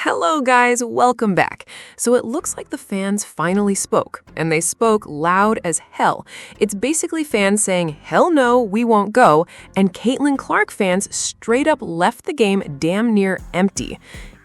Hello guys, welcome back. So it looks like the fans finally spoke, and they spoke loud as hell. It's basically fans saying, hell no, we won't go, and Caitlin Clark fans straight up left the game damn near empty.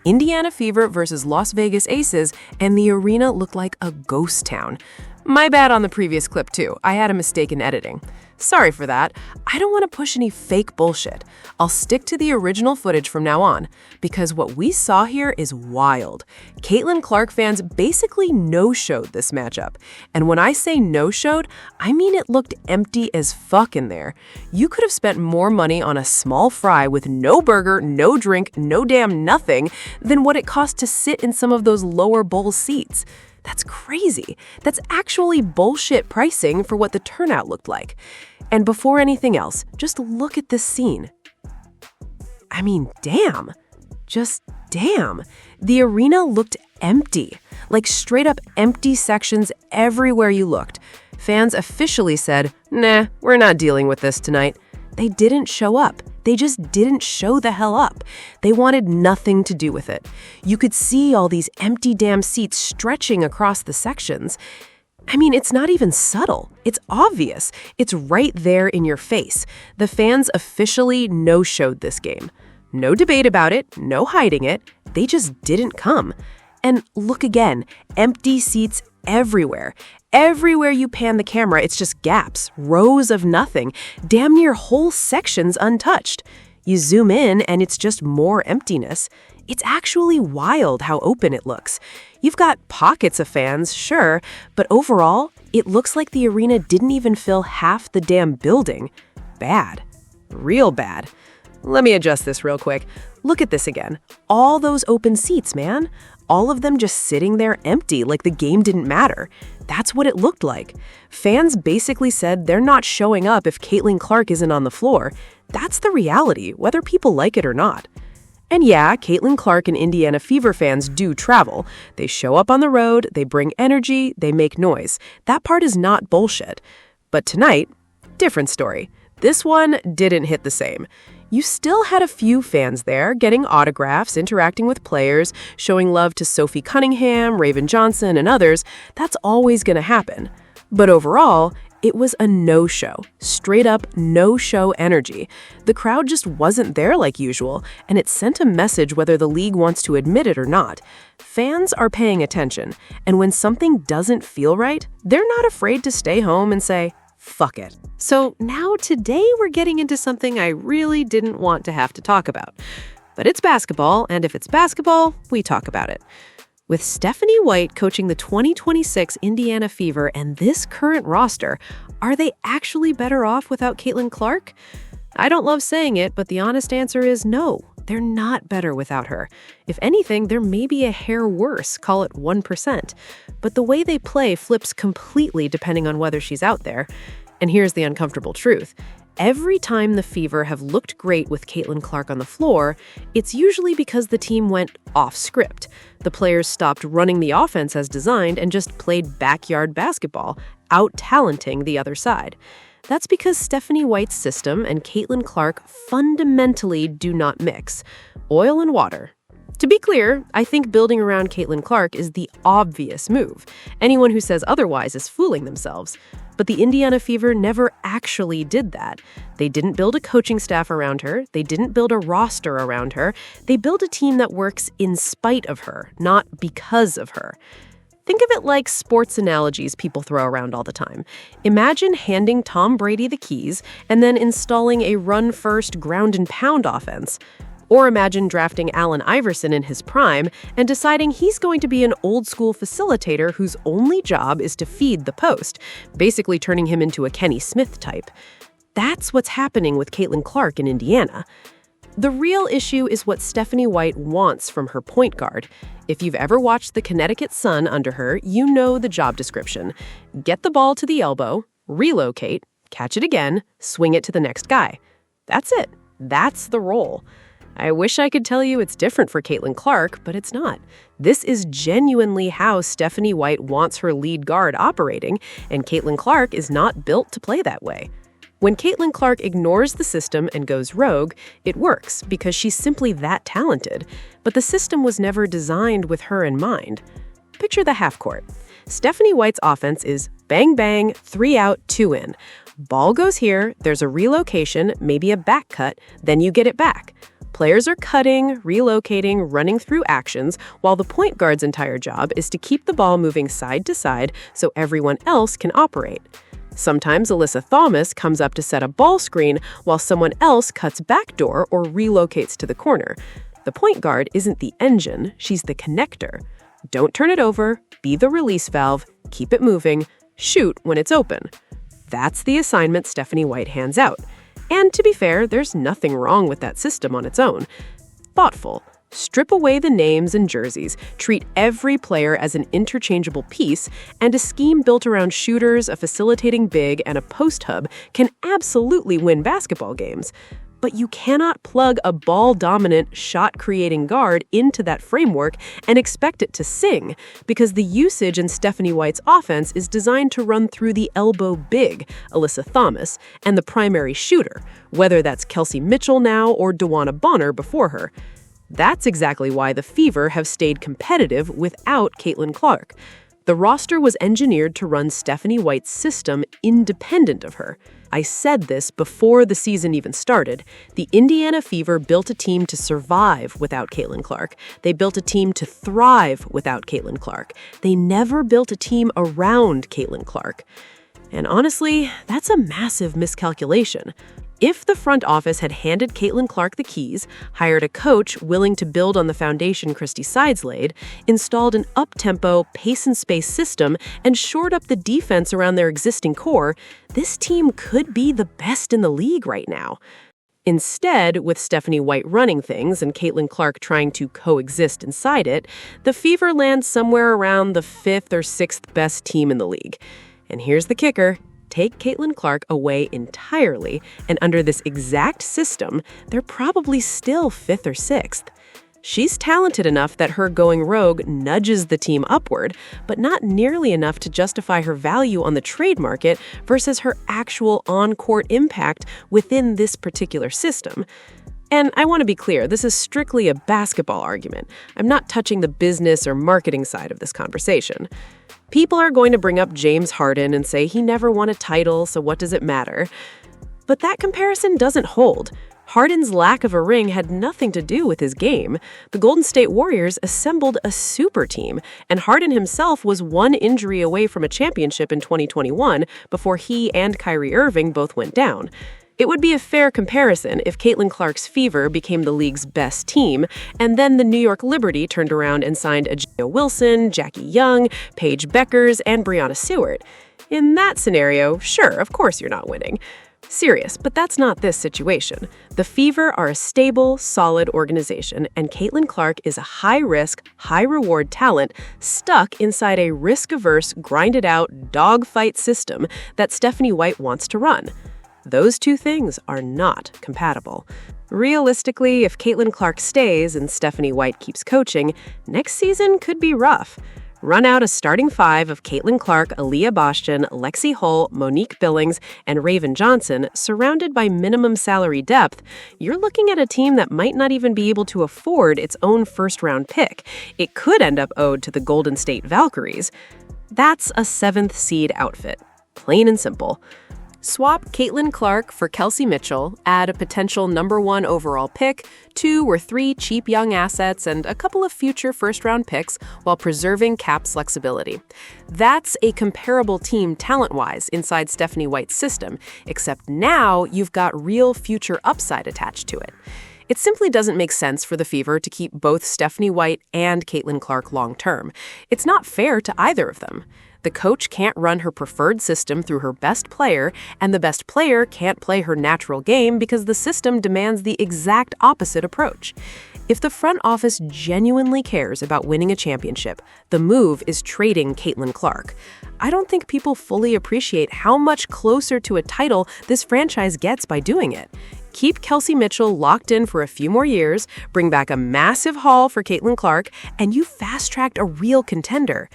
Indiana Fever versus Las Vegas Aces, and the arena looked like a ghost town. My bad on the previous clip too, I had a mistake in editing. Sorry for that. I don't want to push any fake bullshit. I'll stick to the original footage from now on, because what we saw here is wild. Caitlin Clark fans basically no-showed this matchup. And when I say no-showed, I mean it looked empty as fuck in there. You could have spent more money on a small fry with no burger, no drink, no damn nothing than what it cost to sit in some of those lower bowl seats. That's crazy. That's actually bullshit pricing for what the turnout looked like. And before anything else, just look at this scene. I mean, damn. Just damn. The arena looked empty. Like straight up empty sections everywhere you looked. Fans officially said, nah, we're not dealing with this tonight. They didn't show up. They just didn't show the hell up. They wanted nothing to do with it. You could see all these empty damn seats stretching across the sections. I mean, it's not even subtle. It's obvious. It's right there in your face. The fans officially no-showed this game. No debate about it, no hiding it. They just didn't come. And look again, empty seats everywhere. Everywhere you pan the camera, it's just gaps, rows of nothing, damn near whole sections untouched. You zoom in and it's just more emptiness. It's actually wild how open it looks. You've got pockets of fans, sure, but overall, it looks like the arena didn't even fill half the damn building. Bad. Real bad. Let me adjust this real quick. Look at this again. All those open seats, man. All of them just sitting there empty like the game didn't matter. That's what it looked like. Fans basically said they're not showing up if Caitlin Clark isn't on the floor. That's the reality, whether people like it or not. And yeah, Caitlin Clark and Indiana Fever fans do travel. They show up on the road, they bring energy, they make noise. That part is not bullshit. But tonight, different story. This one didn't hit the same. You still had a few fans there, getting autographs, interacting with players, showing love to Sophie Cunningham, Raven Johnson, and others. That's always going to happen. But overall, it was a no-show. Straight up no-show energy. The crowd just wasn't there like usual, and it sent a message whether the league wants to admit it or not. Fans are paying attention, and when something doesn't feel right, they're not afraid to stay home and say, fuck it. So now today we're getting into something I really didn't want to have to talk about. But it's basketball, and if it's basketball, we talk about it. With Stephanie White coaching the 2026 Indiana Fever and this current roster, are they actually better off without Caitlin Clark? I don't love saying it, but the honest answer is no. They're not better without her. If anything, they're maybe a hair worse, call it 1%. But the way they play flips completely depending on whether she's out there. And here's the uncomfortable truth. Every time the Fever have looked great with Caitlin Clark on the floor, it's usually because the team went off script. The players stopped running the offense as designed and just played backyard basketball, out-talenting the other side. That's because Stephanie White's system and Caitlin Clark fundamentally do not mix. Oil and water. To be clear, I think building around Caitlin Clark is the obvious move. Anyone who says otherwise is fooling themselves. But the Indiana Fever never actually did that. They didn't build a coaching staff around her. They didn't build a roster around her. They built a team that works in spite of her, not because of her. Think of it like sports analogies people throw around all the time. Imagine handing Tom Brady the keys and then installing a run-first, ground-and-pound offense. Or imagine drafting Allen Iverson in his prime and deciding he's going to be an old-school facilitator whose only job is to feed the post, basically turning him into a Kenny Smith type. That's what's happening with Caitlin Clark in Indiana. The real issue is what Stephanie White wants from her point guard. If you've ever watched the Connecticut Sun under her, you know the job description. Get the ball to the elbow, relocate, catch it again, swing it to the next guy. That's it. That's the role. I wish I could tell you it's different for Caitlin Clark, but it's not. This is genuinely how Stephanie White wants her lead guard operating, and Caitlin Clark is not built to play that way. When Caitlin Clark ignores the system and goes rogue, it works because she's simply that talented. But the system was never designed with her in mind. Picture the half court. Stephanie White's offense is bang, bang, 3 out, 2 in. Ball goes here, there's a relocation, maybe a back cut, then you get it back. Players are cutting, relocating, running through actions, while the point guard's entire job is to keep the ball moving side to side so everyone else can operate. Sometimes Alyssa Thomas comes up to set a ball screen while someone else cuts backdoor or relocates to the corner. The point guard isn't the engine, she's the connector. Don't turn it over, be the release valve, keep it moving, shoot when it's open. That's the assignment Stephanie White hands out. And to be fair, there's nothing wrong with that system on its own. Thoughtful. Strip away the names and jerseys, treat every player as an interchangeable piece, and a scheme built around shooters, a facilitating big, and a post hub can absolutely win basketball games. But you cannot plug a ball-dominant, shot-creating guard into that framework and expect it to sing, because the usage in Stephanie White's offense is designed to run through the elbow big, Alyssa Thomas, and the primary shooter, whether that's Kelsey Mitchell now or DeWanna Bonner before her. That's exactly why the Fever have stayed competitive without Caitlin Clark. The roster was engineered to run Stephanie White's system independent of her. I said this before the season even started. The Indiana Fever built a team to survive without Caitlin Clark. They built a team to thrive without Caitlin Clark. They never built a team around Caitlin Clark. And honestly, that's a massive miscalculation. If the front office had handed Caitlin Clark the keys, hired a coach willing to build on the foundation Christy Sides laid, installed an up-tempo, pace-and-space system, and shored up the defense around their existing core, this team could be the best in the league right now. Instead, with Stephanie White running things and Caitlin Clark trying to coexist inside it, the Fever lands somewhere around the 5th or 6th best team in the league. And here's the kicker. Take Caitlin Clark away entirely, and under this exact system, they're probably still 5th or 6th. She's talented enough that her going rogue nudges the team upward, but not nearly enough to justify her value on the trade market versus her actual on-court impact within this particular system. And I want to be clear, this is strictly a basketball argument. I'm not touching the business or marketing side of this conversation. People are going to bring up James Harden and say he never won a title, so what does it matter? But that comparison doesn't hold. Harden's lack of a ring had nothing to do with his game. The Golden State Warriors assembled a super team, and Harden himself was one injury away from a championship in 2021 before he and Kyrie Irving both went down. It would be a fair comparison if Caitlin Clark's Fever became the league's best team, and then the New York Liberty turned around and signed A'ja Wilson, Jackie Young, Paige Beckers, and Breanna Stewart. In that scenario, sure, of course you're not winning. Serious, but that's not this situation. The Fever are a stable, solid organization, and Caitlin Clark is a high-risk, high-reward talent stuck inside a risk-averse, grinded-out, dogfight system that Stephanie White wants to run. Those two things are not compatible. Realistically, if Caitlin Clark stays and Stephanie White keeps coaching, next season could be rough. Run out a starting 5 of Caitlin Clark, Aaliyah Boston, Lexi Hull, Monique Billings, and Raven Johnson, surrounded by minimum salary depth, you're looking at a team that might not even be able to afford its own first-round pick. It could end up owed to the Golden State Valkyries. That's a 7th seed outfit. Plain and simple. Swap Caitlin Clark for Kelsey Mitchell, add a potential number 1 overall pick, 2 or 3 cheap young assets, and a couple of future first-round picks while preserving cap flexibility. That's a comparable team talent-wise inside Stephanie White's system, except now you've got real future upside attached to it. It simply doesn't make sense for the Fever to keep both Stephanie White and Caitlin Clark long-term. It's not fair to either of them. The coach can't run her preferred system through her best player, and the best player can't play her natural game because the system demands the exact opposite approach. If the front office genuinely cares about winning a championship, the move is trading Caitlin Clark. I don't think people fully appreciate how much closer to a title this franchise gets by doing it. Keep Kelsey Mitchell locked in for a few more years, bring back a massive haul for Caitlin Clark, and you fast-tracked a real contender.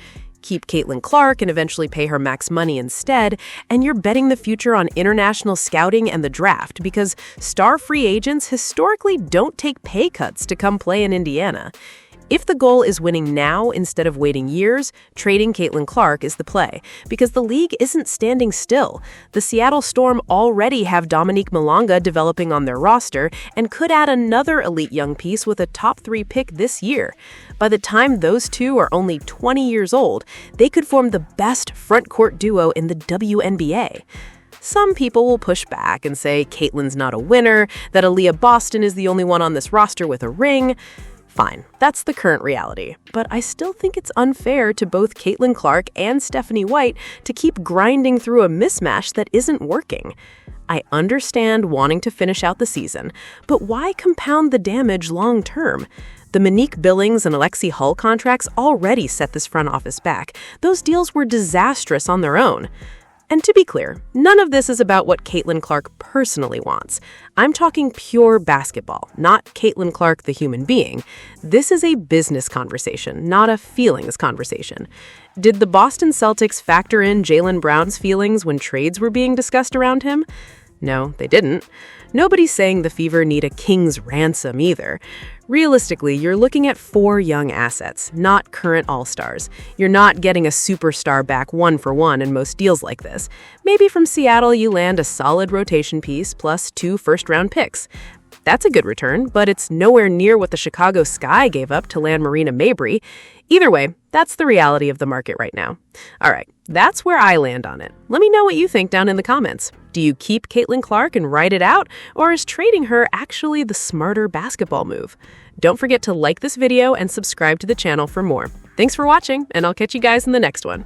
keep Caitlin Clark and eventually pay her max money instead, and you're betting the future on international scouting and the draft because star free agents historically don't take pay cuts to come play in Indiana. If the goal is winning now instead of waiting years, trading Caitlin Clark is the play, because the league isn't standing still. The Seattle Storm already have Dominique Malonga developing on their roster and could add another elite young piece with a top 3 pick this year. By the time those two are only 20 years old, they could form the best front court duo in the WNBA. Some people will push back and say Caitlin's not a winner, that Aaliyah Boston is the only one on this roster with a ring. Fine, that's the current reality, but I still think it's unfair to both Caitlin Clark and Stephanie White to keep grinding through a mismatch that isn't working. I understand wanting to finish out the season, but why compound the damage long term? The Monique Billings and Alexi Hull contracts already set this front office back. Those deals were disastrous on their own. And to be clear, none of this is about what Caitlin Clark personally wants. I'm talking pure basketball, not Caitlin Clark the human being. This is a business conversation, not a feelings conversation. Did the Boston Celtics factor in Jaylen Brown's feelings when trades were being discussed around him? No, they didn't. Nobody's saying the Fever need a king's ransom either. Realistically, you're looking at 4 young assets, not current all-stars. You're not getting a superstar back 1-for-1 in most deals like this. Maybe from Seattle you land a solid rotation piece plus 2 first-round picks. That's a good return, but it's nowhere near what the Chicago Sky gave up to land Marina Mabrey. Either way, that's the reality of the market right now. All right, that's where I land on it. Let me know what you think down in the comments. Do you keep Caitlin Clark and ride it out, or is trading her actually the smarter basketball move? Don't forget to like this video and subscribe to the channel for more. Thanks for watching, and I'll catch you guys in the next one.